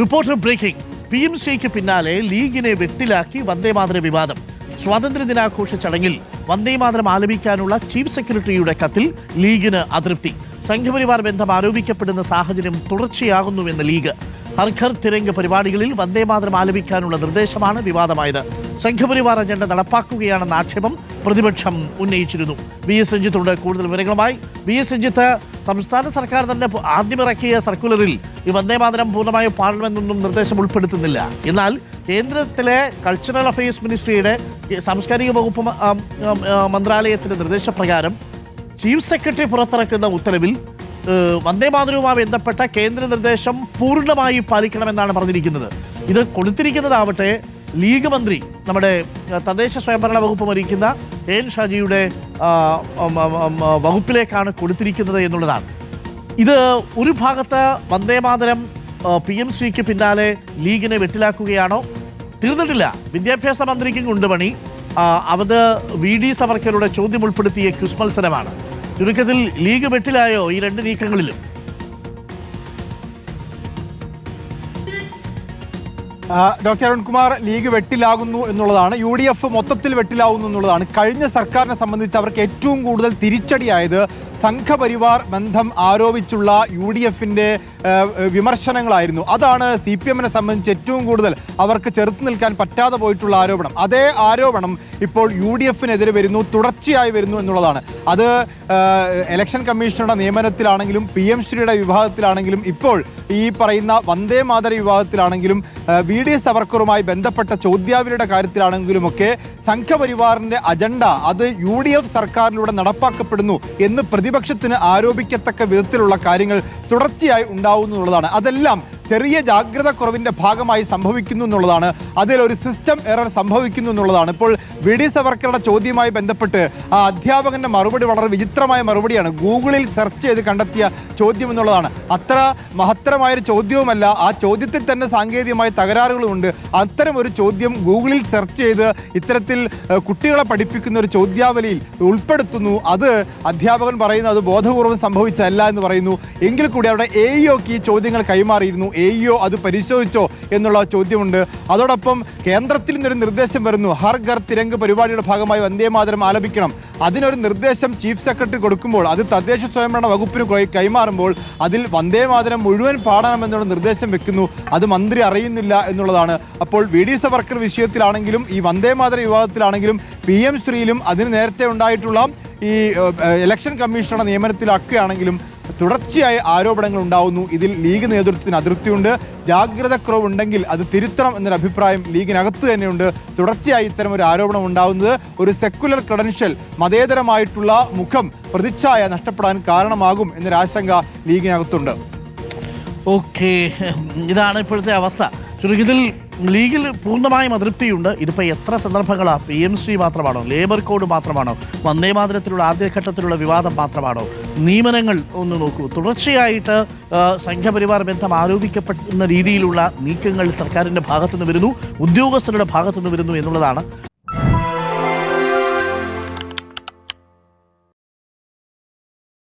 Reporter breaking. PMCക്ക് പിന്നാലെ ലീഗിനെ വെട്ടിലാക്കി വന്ദേമാതര വിവാദം. സ്വാതന്ത്ര്യദിനാഘോഷ ചടങ്ങിൽ വന്ദേമാതരം ആലപിക്കാനുള്ള ചീഫ് സെക്രട്ടറിയുടെ കത്തിൽ ലീഗിന് അതൃപ്തി. സംഘപരിവാർ ബന്ധം ആരോപിക്കപ്പെടുന്ന സാഹചര്യം തുടർച്ചയാകുന്നുവെന്ന് ലീഗ്. ഹർ ഘർ തിരംഗ് പരിപാടികളിൽ വന്ദേമാതരം ആലപിക്കാനുള്ള നിർദ്ദേശമാണ് വിവാദമായത്. സംഘപരിവാർ അജണ്ട നടപ്പാക്കുകയാണെന്ന ആക്ഷേപം പ്രതിപക്ഷം ഉന്നയിച്ചിരുന്നു. VS രഞ്ജിത്തോട് കൂടുതൽ വിവരങ്ങളുമായി. VS രഞ്ജിത്ത്, സംസ്ഥാന സർക്കാർ തന്നെ ആദ്യമിറക്കിയ സർക്കുലറിൽ ഈ വന്ദേമാതരം പൂർണ്ണമായി പാടണമെന്നൊന്നും നിർദ്ദേശം ഉൾപ്പെടുത്തുന്നില്ല. എന്നാൽ കേന്ദ്രത്തിലെ കൾച്ചറൽ അഫയേഴ്സ് മിനിസ്ട്രിയുടെ സാംസ്കാരിക വകുപ്പ് മന്ത്രാലയത്തിന്റെ നിർദ്ദേശപ്രകാരം ചീഫ് സെക്രട്ടറി പുറത്തിറക്കുന്ന ഉത്തരവിൽ വന്ദേമാതരവുമായി ബന്ധപ്പെട്ട കേന്ദ്ര നിർദ്ദേശം പൂർണ്ണമായി പാലിക്കണമെന്നാണ് പറഞ്ഞിരിക്കുന്നത്. ഇത് കൊടുത്തിരിക്കുന്നതാവട്ടെ ലീഗ് മന്ത്രി, നമ്മുടെ തദ്ദേശ സ്വയംഭരണ വകുപ്പ് ഭരിക്കുന്ന KN ഷാജിയുടെ വകുപ്പിലേക്കാണ് കൊടുത്തിരിക്കുന്നത് എന്നുള്ളതാണ്. ഇത് ഒരു ഭാഗത്ത് വന്ദേമാതരം PMCക്ക് പിന്നാലെ ലീഗിനെ വെട്ടിലാക്കുകയാണോ? തീർന്നിട്ടില്ല. വിദ്യാഭ്യാസ മന്ത്രിക്കും ഉണ്ട് പണി. അത് VD സവർക്കറുടെ ചോദ്യം ഉൾപ്പെടുത്തിയ ക്വിസ് മത്സരമാണ്. ചുരുക്കത്തിൽ ലീഗ് വെട്ടിലായോ ഈ രണ്ട് നീക്കങ്ങളിലും? ഡോക്ടർ അരുൺകുമാർ, ലീഗ് വെട്ടിലാകുന്നു എന്നുള്ളതാണ്, UDF മൊത്തത്തിൽ വെട്ടിലാകുന്നു എന്നുള്ളതാണ്. കഴിഞ്ഞ സർക്കാരിനെ സംബന്ധിച്ച് അവർക്ക് ഏറ്റവും കൂടുതൽ തിരിച്ചടിയായത് സംഘപരിവാർ ബന്ധം ആരോപിച്ചുള്ള UDFന്റെ വിമർശനങ്ങളായിരുന്നു. അതാണ് CPMനെ സംബന്ധിച്ച് ഏറ്റവും കൂടുതൽ അവർക്ക് ചെറുത്തു നിൽക്കാൻ പറ്റാതെ പോയിട്ടുള്ള ആരോപണം. അതേ ആരോപണം ഇപ്പോൾ UDFനെതിരെ വരുന്നു, തുടർച്ചയായി വരുന്നു എന്നുള്ളതാണ്. അത് ഇലക്ഷൻ കമ്മീഷനുടെ നിയമനത്തിലാണെങ്കിലും PMശ്രീയുടെ വിഭാഗത്തിലാണെങ്കിലും ഇപ്പോൾ ഈ പറയുന്ന വന്ദേമാതര വിഭാഗത്തിലാണെങ്കിലും VD സവർക്കറുമായി ബന്ധപ്പെട്ട ചോദ്യാവലിയുടെ കാര്യത്തിലാണെങ്കിലുമൊക്കെ സംഘപരിവാറിന്റെ അജണ്ട അത് UDF സർക്കാരിലൂടെ നടപ്പാക്കപ്പെടുന്നു എന്ന് പ്രതിപക്ഷത്തിന് ആരോപിക്കത്തക്ക വിധത്തിലുള്ള കാര്യങ്ങൾ തുടർച്ചയായി ഉണ്ടാവുന്നു എന്നുള്ളതാണ്. അതെല്ലാം ചെറിയ ജാഗ്രത കുറവിന്റെ ഭാഗമായി സംഭവിക്കുന്നു എന്നുള്ളതാണ്. അതിലൊരു സിസ്റ്റം എറർ സംഭവിക്കുന്നു എന്നുള്ളതാണ്. ഇപ്പോൾ VD സവർക്കറുടെ ചോദ്യവുമായി ബന്ധപ്പെട്ട് ആ അധ്യാപകന്റെ മറുപടി വളരെ വിചിത്രമായ മറുപടിയാണ്. ഗൂഗിളിൽ സെർച്ച് ചെയ്ത് കണ്ടെത്തിയ ചോദ്യം എന്നുള്ളതാണ്. അത്ര മഹത്തരമായൊരു ചോദ്യവുമല്ല. ആ ചോദ്യത്തിൽ തന്നെ സാങ്കേതികമായ തകരാറുകളുമുണ്ട്. അത്തരം ഒരു ചോദ്യം ഗൂഗിളിൽ സെർച്ച് ചെയ്ത് ഇത്തരത്തിൽ കുട്ടികളെ പഠിപ്പിക്കുന്ന ഒരു ചോദ്യാവലിയിൽ ഉൾപ്പെടുത്തുന്നു. അത് അധ്യാപകൻ പറയുന്നു അത് ബോധപൂർവം സംഭവിച്ചല്ല എന്ന് പറയുന്നു. എങ്കിൽ കൂടി അവിടെ AEOക്ക് ഈ ചോദ്യങ്ങൾ കൈമാറിയിരുന്നു. AEO അത് പരിശോധിച്ചോ എന്നുള്ള ചോദ്യമുണ്ട്. അതോടൊപ്പം കേന്ദ്രത്തിൽ നിന്നൊരു നിർദ്ദേശം വരുന്നു, ഹർ ഘർ തിരംഗ് പരിപാടിയുടെ ഭാഗമായി വന്ദേമാതരം ആലപിക്കണം. അതിനൊരു നിർദ്ദേശം ചീഫ് സെക്രട്ടറി കൊടുക്കുമ്പോൾ അത് തദ്ദേശ സ്വയംഭരണ വകുപ്പിന് കൈമാറുമ്പോൾ അതിൽ വന്ദേമാതരം മുഴുവൻ പാടണമെന്നുള്ള നിർദ്ദേശം വെക്കുന്നു. അത് മന്ത്രി അറിയുന്നില്ല എന്നുള്ളതാണ്. അപ്പോൾ VD സവർക്കർ വിഷയത്തിലാണെങ്കിലും ഈ വന്ദേമാതര വിവാദത്തിലാണെങ്കിലും PMശ്രീയിലും അതിന് നേരത്തെ ഉണ്ടായിട്ടുള്ള ഈ ഇലക്ഷൻ കമ്മീഷനുടെ നിയമനത്തിലൊക്കെയാണെങ്കിലും തുടർച്ചയായ ആരോപണങ്ങൾ ഉണ്ടാവുന്നു. ഇതിൽ ലീഗ് നേതൃത്വത്തിന് അതൃപ്തിയുണ്ട്. ജാഗ്രത കുറവുണ്ടെങ്കിൽ അത് തിരുത്തണം എന്നൊരു അഭിപ്രായം ലീഗിനകത്ത് തന്നെയുണ്ട്. തുടർച്ചയായി ഇത്തരം ഒരു ആരോപണം ഉണ്ടാവുന്നത് ഒരു സെക്കുലർ ക്രെഡൻഷ്യൽ, മതേതരമായിട്ടുള്ള മുഖം, പ്രതിച്ഛായ നഷ്ടപ്പെടാൻ കാരണമാകും എന്നൊരാശങ്ക ലീഗിനകത്തുണ്ട്. ഓക്കെ, ഇതാണ് ഇപ്പോഴത്തെ അവസ്ഥ. ചുരുക്കത്തിൽ ലീഗിൽ പൂർണ്ണമായും അതൃപ്തിയുണ്ട്. ഇതിപ്പോൾ എത്ര സന്ദർഭങ്ങളാണ്? PMC മാത്രമാണോ? ലേബർ കോഡ് മാത്രമാണോ? വന്ദേമാതരത്തിലുള്ള ആദ്യഘട്ടത്തിലുള്ള വിവാദം മാത്രമാണോ? നിയമനങ്ങൾ ഒന്ന് നോക്കൂ. തുടർച്ചയായിട്ട് സംഘപരിവാർ ബന്ധം ആരോപിക്കപ്പെടുന്ന രീതിയിലുള്ള നീക്കങ്ങൾ സർക്കാരിൻ്റെ ഭാഗത്തുനിന്ന് വരുന്നു, ഉദ്യോഗസ്ഥരുടെ ഭാഗത്തുനിന്ന് വരുന്നു എന്നുള്ളതാണ്